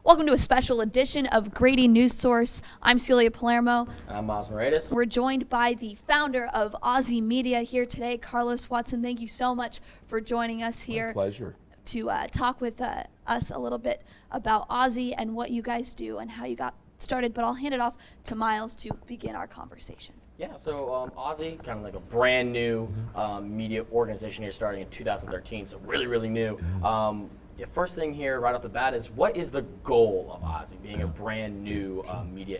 Welcome to a special edition of Grady Newsource. I'm Celia Palermo. I'm Miles Moratis. We're joined by the founder of OZY Media here today, Carlos Watson. Thank you so much for joining us here. My pleasure. To talk with us a little bit about OZY and what you guys do and how you got started. But I'll hand it off to Miles to begin our conversation. Yeah, so OZY, kind of like a brand new media organization here starting in 2013, so really new. The first thing here right off the bat is, what is the goal of OZY, being a brand new media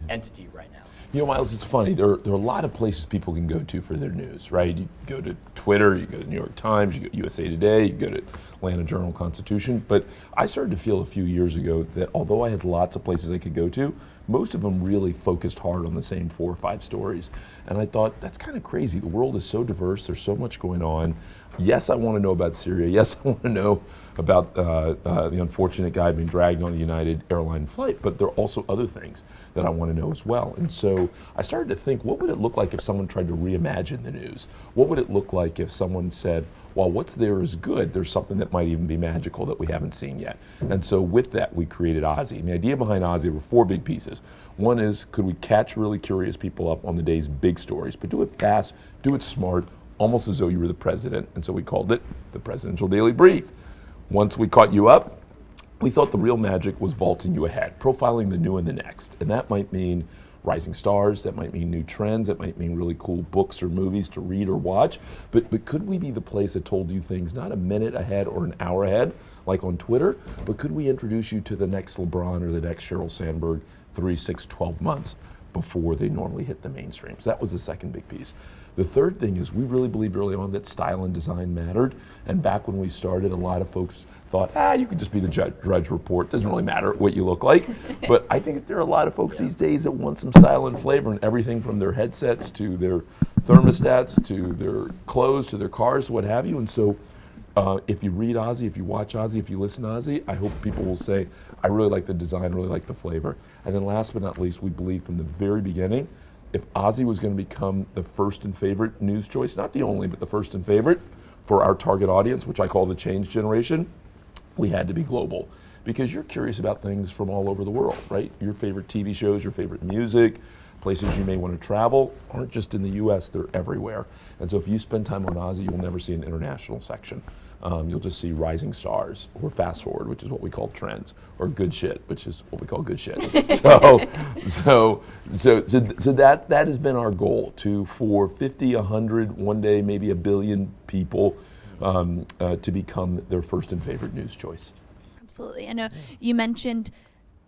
entity right now? You know, Miles, it's funny. There are a lot of places people can go to for their news, right? You go to Twitter, you go to New York Times, you go to USA Today, you go to Atlanta Journal-Constitution. But I started to feel a few years ago that although I had lots of places I could go to, most of them really focused hard on the same 4 or 5 stories. And I thought, that's kind of crazy. The world is so diverse. There's so much going on. Yes, I want to know about Syria. Yes, I want to know about the unfortunate guy being dragged on the United Airlines flight, but there are also other things that I want to know as well. And so I started to think, what would it look like if someone tried to reimagine the news? What would it look like if someone said, while what's there is good, there's something that might even be magical that we haven't seen yet? And so with that, we created OZY. And the idea behind OZY were 4 big pieces. One is, could we catch really curious people up on the day's big stories, but do it fast, do it smart, almost as though you were the president. And so we called it the Presidential Daily Brief. Once we caught you up, we thought the real magic was vaulting you ahead, profiling the new and the next. And that might mean rising stars, that might mean new trends, that might mean really cool books or movies to read or watch. But could we be the place that told you things not a minute ahead or an hour ahead, like on Twitter, but could we introduce you to the next LeBron or the next Sheryl Sandberg 3, 6, 12 months before they normally hit the mainstream? So that was the second big piece. The third thing is, we really believed early on that style and design mattered. And back when we started, a lot of folks thought, you could just be the Drudge Report. Doesn't really matter what you look like. But I think that there are a lot of folks these days that want some style and flavor in everything from their headsets to their thermostats to their clothes to their cars, what have you. And so if you read OZY, if you watch OZY, if you listen to OZY, I hope people will say, I really like the design, really like the flavor. And then last but not least, we believe from the very beginning, if OZY was going to become the first and favorite news choice, not the only, but the first and favorite for our target audience, which I call the change generation, we had to be global. Because you're curious about things from all over the world, right? Your favorite TV shows, your favorite music, places you may want to travel aren't just in the US, they're everywhere. And so if you spend time on OZY, you'll never see an international section. You'll just see rising stars, or fast forward, which is what we call trends, or good shit, which is what we call good shit. so that has been our goal, for 50, 100, one day maybe 1 billion people to become their first and favorite news choice. Absolutely. I know you mentioned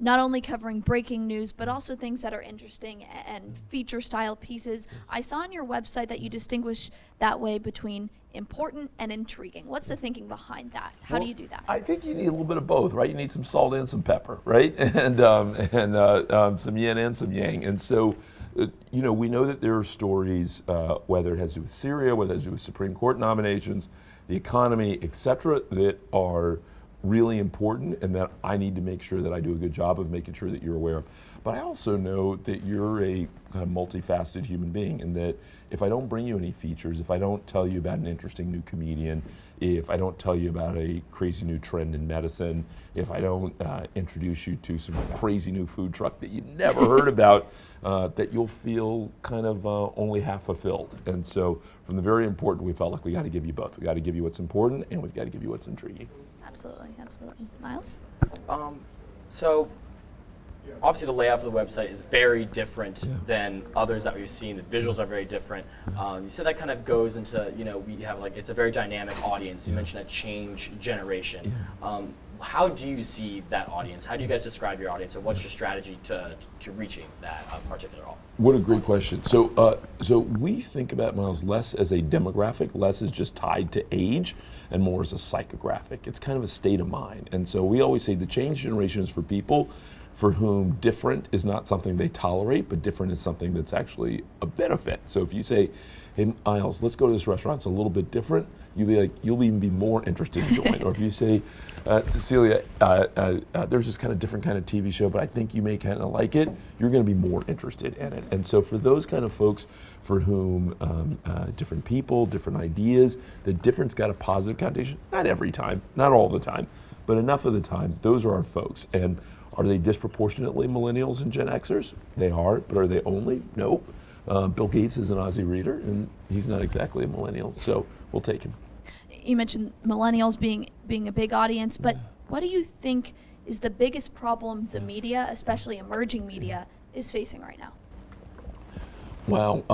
not only covering breaking news, but also things that are interesting and feature style pieces. I saw on your website that you distinguish that way between important and intriguing. What's the thinking behind that? How do you do that? I think you need a little bit of both, right? You need some salt and some pepper, right? And some yin and some yang. And so, we know that there are stories, whether it has to do with Syria, whether it has to do with Supreme Court nominations, the economy, et cetera, that are really important and that I need to make sure that I do a good job of making sure that you're aware of. But I also know that you're a kind of multifaceted human being, and that if I don't bring you any features, if I don't tell you about an interesting new comedian, if I don't tell you about a crazy new trend in medicine, if I don't introduce you to some crazy new food truck that you never heard about, that you'll feel kind of only half fulfilled. And so from the very important, we felt like we got to give you both. We got to give you what's important, and we've got to give you what's intriguing. Absolutely. Miles? So obviously the layout of the website is very different than others that we've seen. The visuals are very different. You said that kind of goes into, we have it's a very dynamic audience. You mentioned a change generation. How do you see that audience? How do you guys describe your audience, and what's your strategy to reaching that particular audience? What a great question. So we think about, Miles, less as a demographic, less as just tied to age, and more as a psychographic. It's kind of a state of mind. And so we always say the change generation is for people for whom different is not something they tolerate, but different is something that's actually a benefit. So if you say, hey, Miles, let's go to this restaurant, it's a little bit different, you'll even be more interested to join. Or if you say, Cecilia, there's this kind of different kind of TV show, but I think you may kind of like it, you're going to be more interested in it. And so for those kind of folks for whom different people, different ideas, the difference got a positive connotation, not every time, not all the time, But enough of the time, those are our folks. And are they disproportionately millennials and Gen Xers? They are, but are they only? Nope. Bill Gates is an OZY reader, and he's not exactly a millennial, so we'll take him. You mentioned millennials being a big audience, but what do you think is the biggest problem the media, especially emerging media, is facing right now? Wow.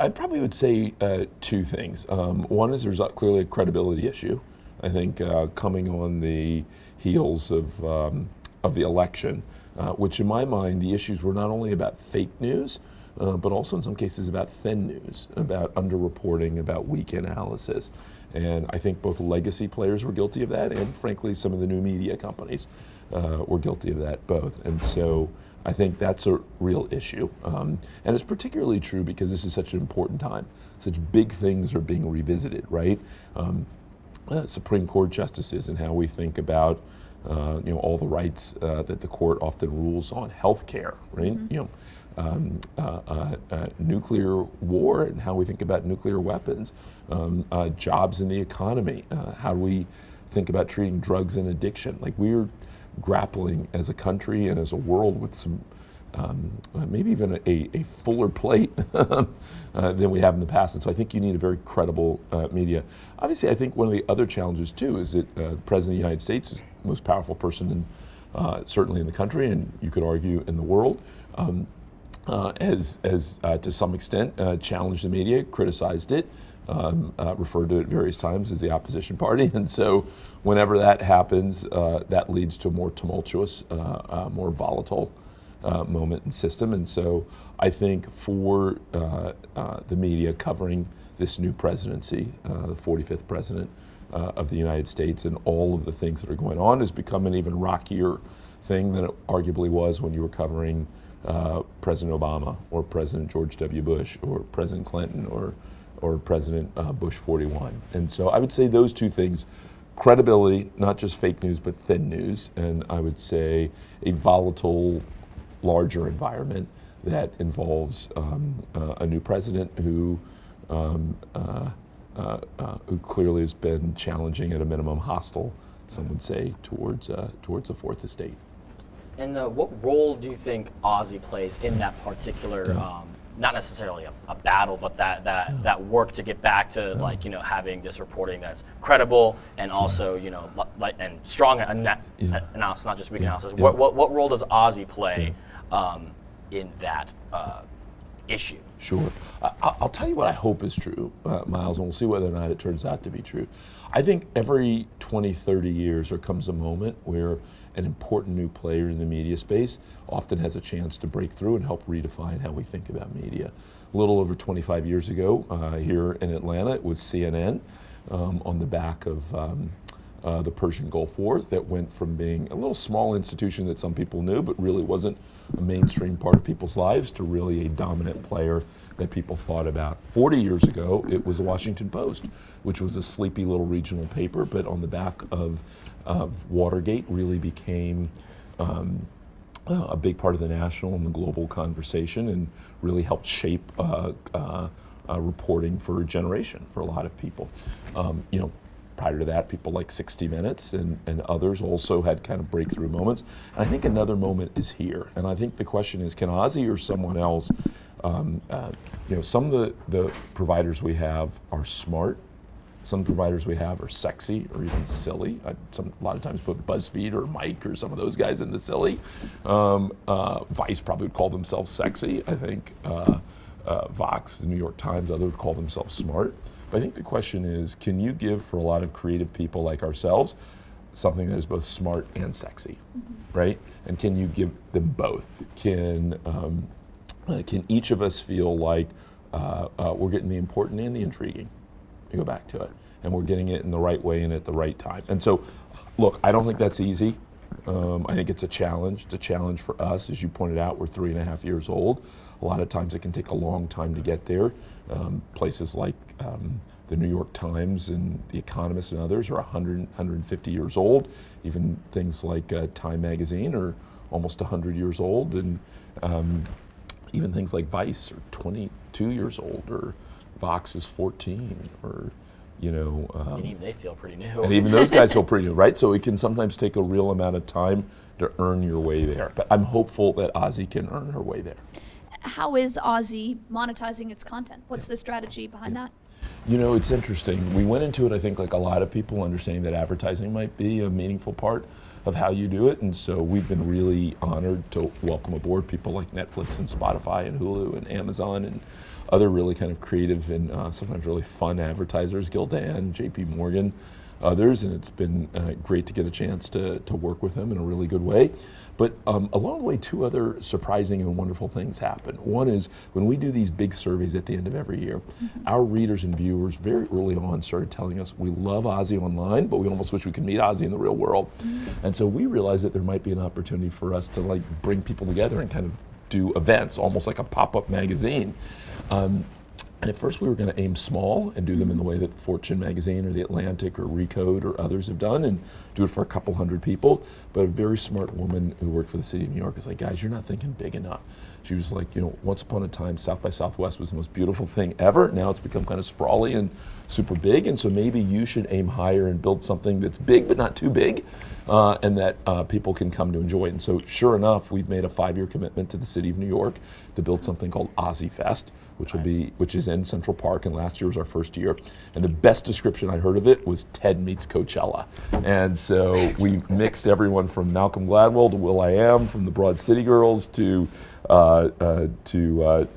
I probably would say two things. One is there's clearly a credibility issue. I think coming on the heels of the election, which in my mind, the issues were not only about fake news, but also in some cases about thin news, about underreporting, about weak analysis. And I think both legacy players were guilty of that, and frankly, some of the new media companies were guilty of that both. And so I think that's a real issue. And it's particularly true because this is such an important time. Such big things are being revisited, right? Supreme Court justices and how we think about all the rights that the court often rules on, health care, right? Nuclear war and how we think about nuclear weapons, jobs in the economy, how do we think about treating drugs and addiction. Like, we're grappling as a country and as a world with some maybe even a fuller plate than we have in the past. And so I think you need a very credible media. Obviously, I think one of the other challenges too is that the President of the United States is the most powerful person certainly in the country, and you could argue in the world, has to some extent challenged the media, criticized it, referred to it various times as the opposition party. And so whenever that happens, that leads to a more tumultuous, more volatile moment and system. And so I think for the media covering this new presidency, the 45th president of the United States, and all of the things that are going on, has become an even rockier thing than it arguably was when you were covering President Obama or President George W. Bush or President Clinton or President Bush 41. And so I would say those two things: credibility, not just fake news, but thin news, and I would say a volatile, larger environment that involves a new president who clearly has been challenging, at a minimum hostile, some would say, towards the fourth estate. And what role do you think OZY plays in that particular, not necessarily a battle, but that work to get back to having this reporting that's credible and also and strong analysis, not just weak analysis. What role does OZY play in that issue? Sure. I'll tell you what I hope is true, Miles, and we'll see whether or not it turns out to be true. I think every 20, 30 years there comes a moment where an important new player in the media space often has a chance to break through and help redefine how we think about media. A little over 25 years ago, here in Atlanta, it was CNN on the back of the Persian Gulf War, that went from being a little small institution that some people knew but really wasn't a mainstream part of people's lives, to really a dominant player that people thought about. 40 years ago, it was the Washington Post, which was a sleepy little regional paper, but on the back of Watergate really became a big part of the national and the global conversation, and really helped shape reporting for a generation for a lot of people. Prior to that, people like 60 Minutes and others also had kind of breakthrough moments. And I think another moment is here. And I think the question is, can OZY or someone else, some of the providers we have are smart. Some providers we have are sexy or even silly. A lot of times put BuzzFeed or Mike or some of those guys in the silly. Vice probably would call themselves sexy. I think Vox, the New York Times, others would call themselves smart. But I think the question is, can you give, for a lot of creative people like ourselves, something that is both smart and sexy, right? And can you give them both? Can each of us feel like we're getting the important and the intriguing? You go back to it, and we're getting it in the right way and at the right time. And so, look, I don't think that's easy. I think it's a challenge. It's a challenge for us. As you pointed out, we're 3.5 years old. A lot of times it can take a long time to get there. Places like the New York Times and The Economist and others are 100, 150 years old. Even things like Time Magazine are almost 100 years old. And even things like Vice are 22 years old, or Vox is 14, or And even they feel pretty new. and even those guys feel pretty new, right? So it can sometimes take a real amount of time to earn your way there. But I'm hopeful that OZY can earn her way there. How is OZY monetizing its content? What's the strategy behind that? It's interesting. We went into it, I think, like a lot of people, understanding that advertising might be a meaningful part of how you do it. And so we've been really honored to welcome aboard people like Netflix and Spotify and Hulu and Amazon and other really kind of creative and sometimes really fun advertisers, Gildan, JP Morgan, others. And it's been great to get a chance to work with them in a really good way. But along the way, two other surprising and wonderful things happen. One is when we do these big surveys at the end of every year, our readers and viewers very early on started telling us we love OZY online, but we almost wish we could meet OZY in the real world. And so we realized that there might be an opportunity for us to bring people together and kind of do events, almost like a pop-up magazine. And at first we were going to aim small and do them in the way that Fortune magazine or The Atlantic or Recode or others have done and do it for a couple hundred people. But a very smart woman who worked for the city of New York was like, guys, you're not thinking big enough. She was like, once upon a time, South by Southwest was the most beautiful thing ever. Now it's become kind of sprawly and super big. And so maybe you should aim higher and build something that's big but not too big and that people can come to enjoy. And so sure enough, we've made a 5-year commitment to the city of New York to build something called OZY Fest, which is in Central Park, and last year was our first year. And the best description I heard of it was Ted meets Coachella. And so we mixed everyone from Malcolm Gladwell to will.i.am, from the Broad City Girls to Wyclef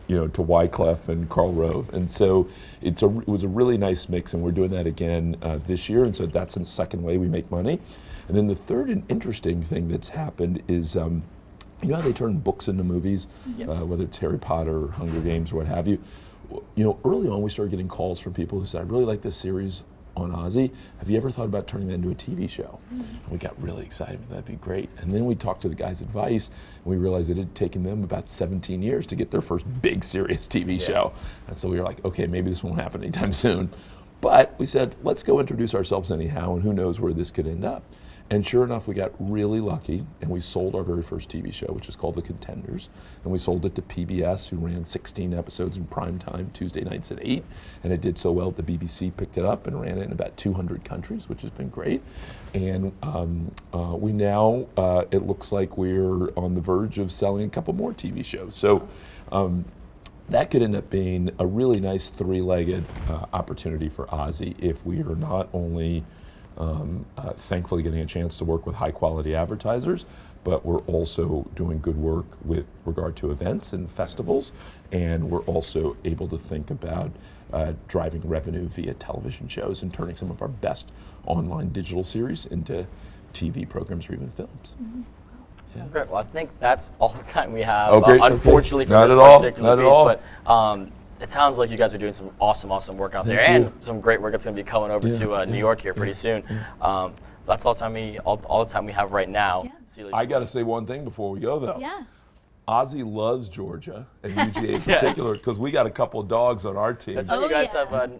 and Karl Rove. And so it was a really nice mix, and we're doing that again this year. And so that's the second way we make money. And then the third and interesting thing that's happened is you know how they turn books into movies, whether it's Harry Potter or Hunger Games or what have you. Early on we started getting calls from people who said, I really like this series on OZY. Have you ever thought about turning that into a TV show? And we got really excited. That'd be great. And then we talked to the guys at Vice, and we realized it had taken them about 17 years to get their first big serious TV show. And so we were like, okay, maybe this won't happen anytime soon. But we said, let's go introduce ourselves anyhow, and who knows where this could end up. And sure enough, we got really lucky, and we sold our very first TV show, which is called The Contenders. And we sold it to PBS, who ran 16 episodes in prime time, Tuesday nights at 8. And it did so well that the BBC picked it up and ran it in about 200 countries, which has been great. And we now, it looks like we're on the verge of selling a couple more TV shows. So that could end up being a really nice three-legged opportunity for OZY if we are not only thankfully getting a chance to work with high quality advertisers, but we're also doing good work with regard to events and festivals, and we're also able to think about driving revenue via television shows and turning some of our best online digital series into TV programs or even films. Yeah. Great. Well, I think that's all the time we have. Oh, great. Unfortunately for Not this at all. particular Not at piece, all. but it sounds like you guys are doing some awesome work out there, Thank and you. some great work that's going to be coming over to New York here pretty soon. That's all the time we have right now. Yeah. See you later. I got to say one thing before we go, though. Yeah. OZY loves Georgia, and UGA in particular, because we got a couple of dogs on our team. That's right. Oh, You guys yeah. have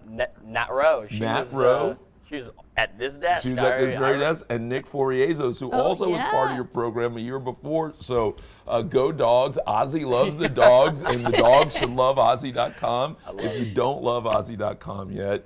Nat Rowe. Nat Rowe. She was at this desk. She's at this very desk, and Nick Foriezos, who Oh, also was part of yeah. your program a year before. So go dogs. OZY loves the dogs, and the dogs should love OZY.com. If you don't love OZY.com yet,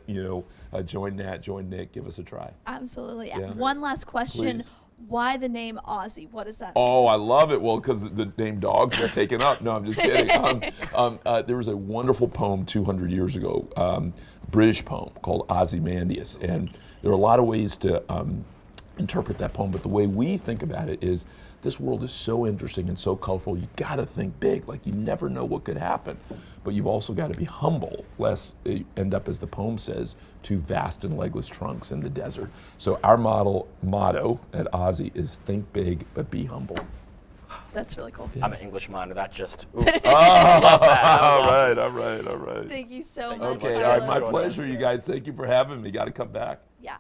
join Nat, join Nick, give us a try. Absolutely. Yeah. One last question. Please. Why the name OZY? What is that? Oh, I love it. Well, because the name dogs was taken up. No, I'm just kidding. There was a wonderful poem 200 years ago, British poem called Ozymandias, and there are a lot of ways to interpret that poem, but the way we think about it is this world is so interesting and so colorful, you gotta think big, like you never know what could happen, but you've also gotta be humble, lest you end up, as the poem says, two vast and legless trunks in the desert. So our motto at OZY is think big, but be humble. That's really cool. I'm an English minor. That just. Ooh. All Love that. That was awesome. right. Thank you so Thank you much. so Okay, much. all right, Tyler. my Joining pleasure, us. you guys. Thank you for having me. Got to come back. Yeah.